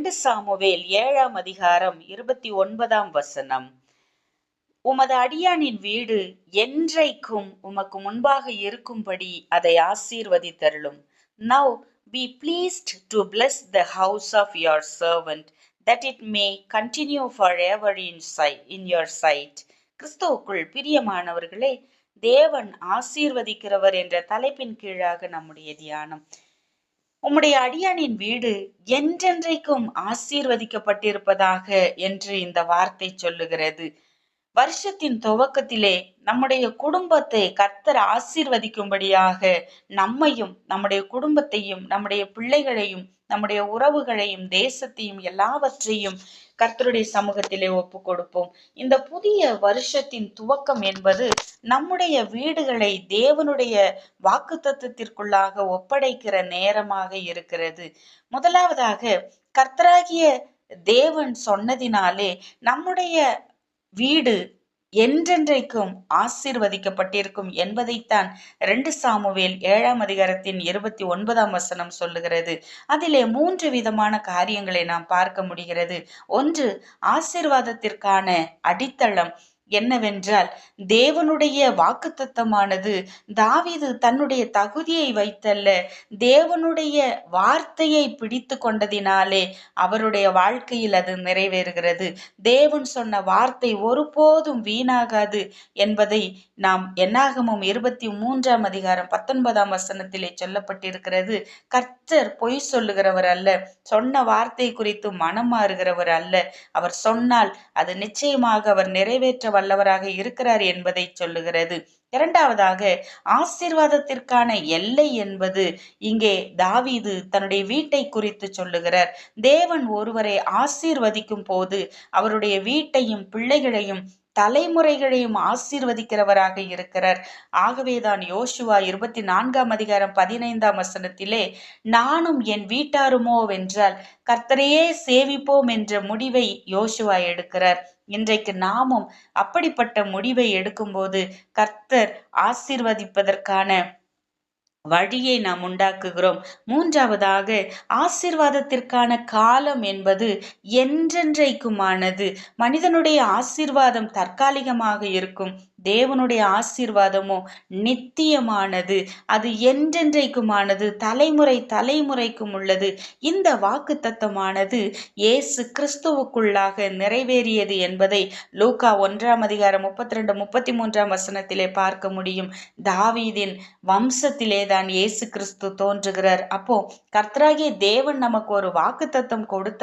2 Samuel 7ஆம் அதிகாரம் 29ஆம் வசனம். உமது அடியானின் வீடு என்றைக்கும் உமக்கு முன்பாக இருக்கும்படி அதை ஆசீர்வதித்தருளும். Now be pleased to bless the house of your servant, that it may continue forever in your sight. கிறிஸ்துவுக்குள் பிரியமானவர்களே, தேவன் ஆசீர்வதிக்கிறவர் என்ற தலைப்பின் கீழாக நம்முடைய தியானம். உம்முடைய அடியானின் வீடு என்றென்றைக்கும் ஆசீர்வதிக்கப்பட்டிருப்பதாக என்று இந்த வார்த்தை சொல்லுகிறது. வருஷத்தின் துவக்கத்திலே நம்முடைய குடும்பத்தை கர்த்தர் ஆசீர்வதிக்கும்படியாக நம்மையும் நம்முடைய குடும்பத்தையும் நம்முடைய பிள்ளைகளையும் நம்முடைய உறவுகளையும் தேசத்தையும் எல்லாவற்றையும் கர்த்தருடைய சமூகத்திலே ஒப்பு கொடுப்போம். இந்த புதிய வருஷத்தின் துவக்கம் என்பது நம்முடைய வீடுகளை தேவனுடைய வாக்குத்தத்தத்திற்குள்ளாக ஒப்படைக்கிற நேரமாக இருக்கிறது. முதலாவதாக கர்த்தராகிய தேவன் சொன்னதினாலே நம்முடைய வீடு என்றென்றைக்கும் ஆசீர்வதிக்கப்பட்டிருக்கும் என்பதைத்தான் 2 சாமுவேல் 7ஆம் அதிகாரத்தின் 29ஆம் வசனம் சொல்லுகிறது. அதிலே 3 விதமான காரியங்களை நாம் பார்க்க முடிகிறது. ஒன்று, ஆசீர்வாதத்திற்கான அடித்தளம் என்னவென்றால், தேவனுடைய வாக்குத்தத்தமானது தாவீது தன்னுடைய தகுதியை வைத்தல்ல, தேவனுடைய வார்த்தையை பிடித்து கொண்டதினாலே அவருடைய வாழ்க்கையில் அது நிறைவேறுகிறது. தேவன் சொன்ன வார்த்தை ஒருபோதும் வீணாகாது என்பதை நாம் என்னாகமம் 23ஆம் அதிகாரம் 19ஆம் வசனத்திலே சொல்லப்பட்டிருக்கிறது. கர்த்தர் பொய் சொல்லுகிறவர் அல்ல, சொன்ன வார்த்தை குறித்து மனம் மாறுகிறவர் அல்ல. அவர் சொன்னால் அது நிச்சயமாக அவர் நிறைவேற்ற வல்லவராக இருக்கிறார் என்பதை சொல்லுகிறது. இரண்டாவதாக, ஆசீர்வாதத்திற்கான எல்லை என்பது இங்கே தாவீது தன்னுடைய வீட்டை குறித்து சொல்லுகிறார். தேவன் ஒருவரை ஆசீர்வதிக்கும் போது அவருடைய வீட்டையும் பிள்ளைகளையும் தலைமுறைகளையும் ஆசீர்வதிக்கிறவராக இருக்கிறார். ஆகவேதான் யோசுவா 24ஆம் அதிகாரம் 15ஆம் வசனத்திலே, நானும் என் வீட்டாருமோ வென்றால் கர்த்தரையே சேவிப்போம் என்ற முடிவை யோசுவா எடுக்கிறார். இன்றைக்கு நாமும் அப்படிப்பட்ட முடிவை எடுக்கும்போது கர்த்தர் ஆசீர்வதிப்பதற்கான வழியை நாம் உண்டாக்குகிறோம். மூன்றாவதாக, ஆசீர்வாதத்திற்கான காலம் என்பது என்றென்றைக்குமானது. மனிதனுடைய ஆசீர்வாதம் தற்காலிகமாக இருக்கும், தேவனுடைய ஆசீர்வாதமோ நித்தியமானது, அது என்றென்றைக்குமானது, தலைமுறை தலைமுறைக்கும் உள்ளது. இந்த வாக்குத்தத்தமானது இயேசு கிறிஸ்துவுக்குள்ளாக நிறைவேறியது என்பதை லூக்கா 1ஆம் அதிகாரம் 32 33ஆம் வசனத்திலே பார்க்க முடியும். தாவீதின் வம்சத்திலே தான் இயேசு கிறிஸ்து தோன்றுகிறார். அப்போ கர்த்தராகிய தேவன் நமக்கு ஒரு வாக்குத்தத்தம் கொடுத்த